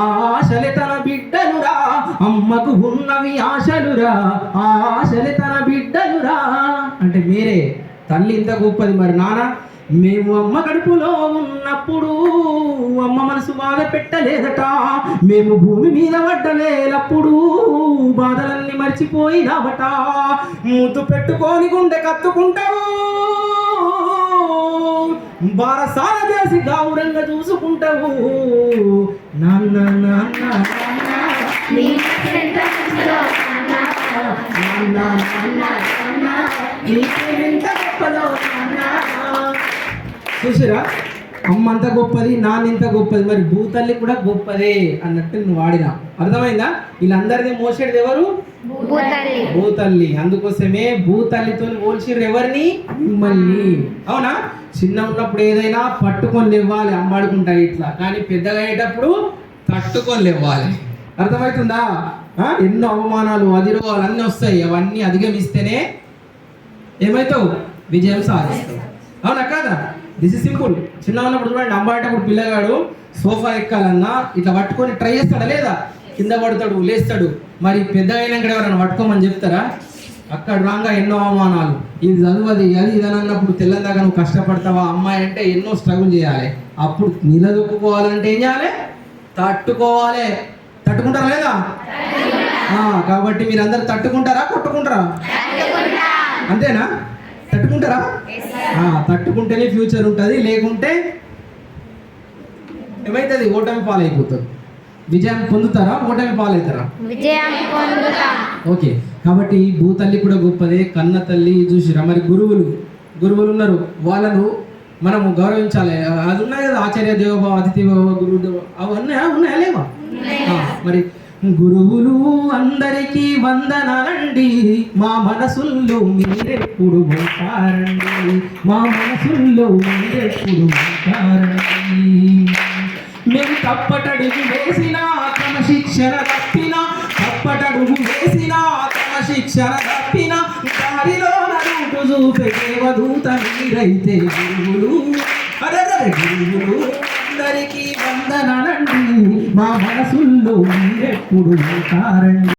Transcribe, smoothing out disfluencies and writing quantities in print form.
ఆశలే తన బిడ్డలురా, అమ్మకు ఉన్నవి ఆశలురా, ఆశలే తన బిడ్డలురా. అంటే మీరే తల్లి ఇంత గొప్పది. మరి నాన్న, మేము అమ్మ కడుపులో ఉన్నప్పుడు అమ్మ మనసు బాధ పెట్టలేదట, మేము భూమి మీద పడ్డలేనప్పుడు బాధలన్నీ మర్చిపోయినావట, ముద్దు పెట్టుకొని గుండె కత్తుకుంటావు, బారసాల చేసి గౌరంగా చూసుకుంటావు. నాన్న నాన్న చూసిరా, అమ్మ అంత గొప్పది, నాన్న ఇంత గొప్పది, మరి భూతల్లి కూడా గొప్పదే అన్నట్టు నువ్వు వాడినా. అర్థమైందా? వీళ్ళందరినీ మోసేది ఎవరు? భూతల్లి. అందుకోసమే భూతల్లితో పోల్చిర్రు ఎవరిని? మిమ్మల్ని. అవునా? చిన్న ఉన్నప్పుడు ఏదైనా పట్టుకొని లేవ్వాలి, అమ్మాడుకుంటాయి ఇట్లా, కానీ పెద్దగా అయ్యేటప్పుడు తట్టుకొని లేవ్వాలి. అర్థమవుతుందా? ఎన్నో అవమానాలు, అధిరోగాలు అన్నీ వస్తాయి. అవన్నీ అధిగమిస్తేనే ఏమవుతావు? విజయం సాధిస్తావు. అవునా కాదా? This is simple. చిన్న ఉన్నప్పుడు చూడండి, అమ్మాడేటప్పుడు పిల్లగాడు సోఫా ఎక్కాలన్నా ఇట్లా పట్టుకొని ట్రై చేస్తాడా లేదా? కింద పడతాడు, లేస్తాడు. మరి పెద్ద అయినాక ఎవరైనా పట్టుకోమని చెప్తారా? అక్కడ రాగా ఎన్నో అవమానాలు, ఇది చదువది అది ఇదని అన్నప్పుడు తెల్లందాకా నువ్వు కష్టపడతావా? అమ్మాయి అంటే ఎన్నో స్ట్రగుల్ చేయాలి. అప్పుడు నిలదొక్కుకోవాలంటే ఏం చేయాలి? తట్టుకోవాలి. తట్టుకుంటారా లేదా? కాబట్టి మీరందరూ తట్టుకుంటారా, కొట్టుకుంటారా? అంతేనా? తట్టుకుంటారా? తట్టుకుంటేనే ఫ్యూచర్ ఉంటుంది, లేకుంటే ఏమైతుంది? ఓటమి పాలైపోతుంది. విజయం పొందుతారా, ఓటమి పాలవుతారా? విజయం పొందుతాం. ఓకే. కాబట్టి భూతల్లి కూడా గొప్పదే, కన్న తల్లి. చూసిరా, మరి గురువులు ఉన్నారు, వాళ్ళను మనము గౌరవించాలి. అది ఉన్నాయి కదా, ఆచార్య దేవోభవ, అతిథి గురువు, అవన్నీ ఉన్నాయా లేవా? మరి గురువులు అందరికీ వందనాలండి, మా మనసుల్లో మీరెప్పుడు ఉంటారండి, మా మనసుల్లో మీరెప్పుడు ఉంటారండి. మేము తప్పటడుగు వేసినా క్రమశిక్షణ తప్పినా, తప్పటడుగు వేసినా క్రమశిక్షణ తప్పినా, దారిలో నడుపు చూపే దేవదూత మీరైతే గురువులు. గురువులు అందరికీ వందనాలండి, మా మనసుల్లో మీరెప్పుడు ఉంటారండి.